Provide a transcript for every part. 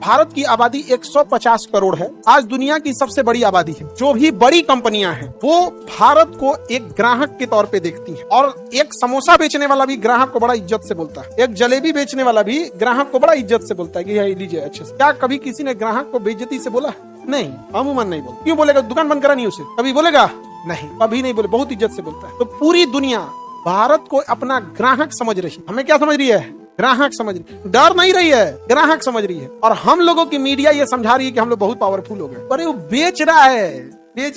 भारत की आबादी 150 करोड़ है। आज दुनिया की सबसे बड़ी आबादी है। जो भी बड़ी कंपनियां हैं वो भारत को एक ग्राहक के तौर पे देखती हैं, और एक समोसा बेचने वाला भी ग्राहक को बड़ा इज्जत से बोलता है, एक जलेबी बेचने वाला भी ग्राहक को बड़ा इज्जत से बोलता है कि ये लीजिए अच्छे से। क्या कभी किसी ने ग्राहक को बेइज्जती से बोला? नहीं, अमूमन नहीं बोलता। क्यों बोलेगा? दुकान बंद करा नहीं उसे, कभी बोलेगा? नहीं, कभी नहीं बोले, बहुत इज्जत से बोलता है। तो पूरी दुनिया भारत को अपना ग्राहक समझ रही है। हमें क्या समझ रही है? ग्राहक समझ रही है, डर नहीं रही है, ग्राहक समझ रही है। और हम लोगों की मीडिया ये समझा रही है कि हम लोग बहुत पावरफुल हो गए। अरे वो बेच रहा है,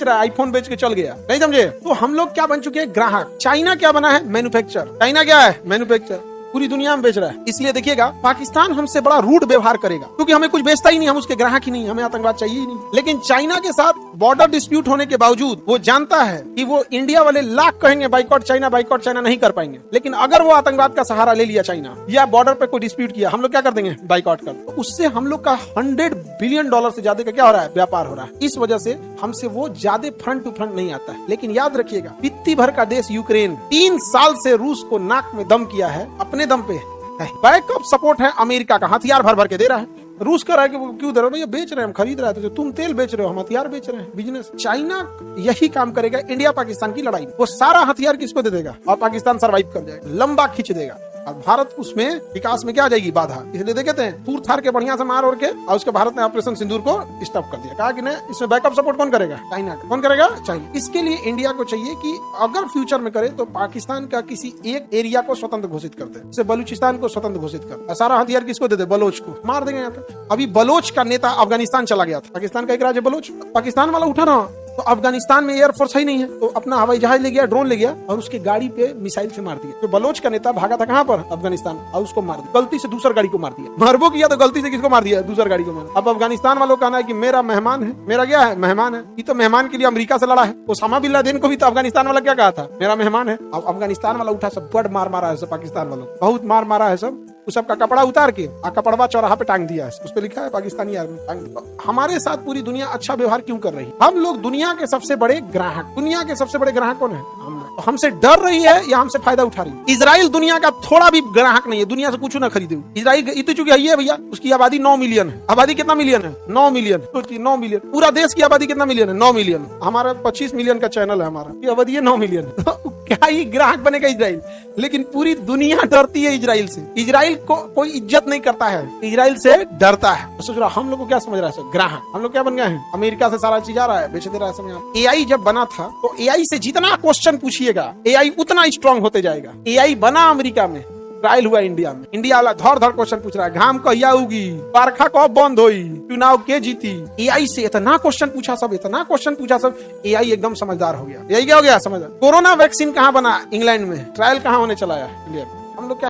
आईफोन बेच के चल गया, नहीं समझे? तो हम लोग क्या बन चुके हैं? ग्राहक। चाइना क्या बना है? मैन्युफैक्चर। चाइना क्या है? मैन्युफैक्चर। पूरी दुनिया में बेच रहा है। इसलिए देखिएगा, पाकिस्तान हमसे बड़ा रूड व्यवहार करेगा, क्योंकि हमें कुछ बेचता ही नहीं, हम उसके ग्राहक ही नहीं, हमें आतंकवाद चाहिए ही नहीं। लेकिन चाइना के साथ बॉर्डर डिस्प्यूट होने के बावजूद वो जानता है कि वो इंडिया वाले लाख कहेंगे बाइकॉट चाइना नहीं कर पाएंगे, लेकिन अगर वो आतंकवाद का सहारा ले लिया चाइना, या बॉर्डर पे कोई डिस्प्यूट किया, हम लोग क्या कर देंगे? बाइकॉट कर। तो उससे हम लोग का $100 बिलियन से ज्यादा का क्या हो रहा है? व्यापार हो रहा है। इस वजह से हमसे वो ज्यादा फ्रंट टू फ्रंट नहीं आता है। लेकिन याद रखिएगा, पित्ती भर का देश यूक्रेन 3 साल से रूस को नाक में दम किया है, अपने दम पे। बैकअप सपोर्ट है अमेरिका का, हथियार भर भर के दे रहा है। रूस का रहा है कि क्यों दे रहे हो? भैया बेच रहे हैं, हम खरीद रहे हैं। तो तुम तेल बेच रहे हो, हम हथियार बेच रहे हैं, बिजनेस। चाइना यही काम करेगा इंडिया पाकिस्तान की लड़ाई में। वो सारा हथियार किसको दे देगा और पाकिस्तान सर्वाइव कर जाएगा, लंबा खींच देगा, और भारत उसमें विकास में क्या आ जाएगी? बाधा। इसलिए देखते हैं तूर थार के बढ़िया से मार और के, और उसके भारत ने ऑपरेशन सिंदूर को स्टॉप कर दिया। कहा कि नहीं, इसमें बैकअप सपोर्ट कौन करेगा? चाइना। कौन करेगा? चाइना। इसके लिए इंडिया को चाहिए कि अगर फ्यूचर में करे तो पाकिस्तान का किसी एक एरिया को स्वतंत्र घोषित कर दे, जैसे बलूचिस्तान को स्वतंत्र घोषित कर, सारा हथियार किसको दे दे? बलोच को। मार देंगे यहाँ पे। अभी बलोच का नेता अफगानिस्तान चला गया था। पाकिस्तान का एक राज्य बलोच, पाकिस्तान वाला उठा ना, तो अफगानिस्तान में एयरफोर्स ही नहीं है, तो अपना हवाई जहाज ले गया, ड्रोन ले गया, और उसके गाड़ी पे मिसाइल से मार दिया। तो बलोच का नेता भागा था कहाँ पर? अफगानिस्तान, और उसको मार दिया। गलती से दूसर गाड़ी को मार दिया। मारबो किया तो गलती से किसको मार दिया? दूसर गाड़ी को मार। अब अफगानिस्तान वालों का कहना है कि मेरा मेहमान है, मेरा क्या है? मेहमान है। ये तो मेहमान के लिए अमेरिका से लड़ा है। ओसामा बिन लादेन को भी तो अफगानिस्तान वाला क्या कहा था? मेरा मेहमान है। अब अफगानिस्तान वाला उठा, सब बड़ मार मारा है सब, पाकिस्तान वालों बहुत मार मारा है सब। उस सबका कपड़ा उतार के कपड़वा चौराहा पे टांग दिया है, उस पे लिखा है पाकिस्तानी आर्मी। हमारे साथ पूरी दुनिया अच्छा व्यवहार क्यों कर रही है? हम लोग दुनिया के सबसे बड़े ग्राहक। दुनिया के सबसे बड़े ग्राहक कौन है? हम लोग। तो हमसे डर रही है या हमसे फायदा उठा रही है? इजराइल दुनिया का थोड़ा भी ग्राहक नहीं है, दुनिया से कुछ ना खरीदे। इजराइल इतनी चुकी है भैया, उसकी आबादी 9 मिलियन है। आबादी कितना मिलियन है? 9 मिलियन। 9 मिलियन। पूरा देश की आबादी कितना मिलियन है? 9 मिलियन। हमारा 25 मिलियन का चैनल है, हमारा आबादी है 9 मिलियन। क्या ही ग्राहक बनेगा इजराइल? लेकिन पूरी दुनिया डरती है इजराइल से। इजराइल को कोई इज्जत नहीं करता है, इजराइल से डरता है। तो सोच रहा हम लोग को क्या समझ रहा है? ग्राहक। हम लोग क्या बन गए हैं? अमेरिका से सारा चीज आ रहा है, बेच दे रहा है समय। एआई जब बना था तो एआई से जितना क्वेश्चन पूछिएगा एआई उतना स्ट्रांग होते जाएगा। एआई बना अमेरिका में, ट्रायल हुआ इंडिया में। इंडिया वाला धड़ धड़ क्वेश्चन पूछ रहा है, घाम कहिया उगी, बरखा कब बंद होई, चुनाव के जीती। एआई से इतना क्वेश्चन पूछा सब, इतना क्वेश्चन पूछा सब, एआई एकदम समझदार हो गया। एआई क्या हो गया? समझदार। कोरोना वैक्सीन कहाँ बना? इंग्लैंड में। ट्रायल कहाँ होने चला है? इंडिया में। हम लोग क्या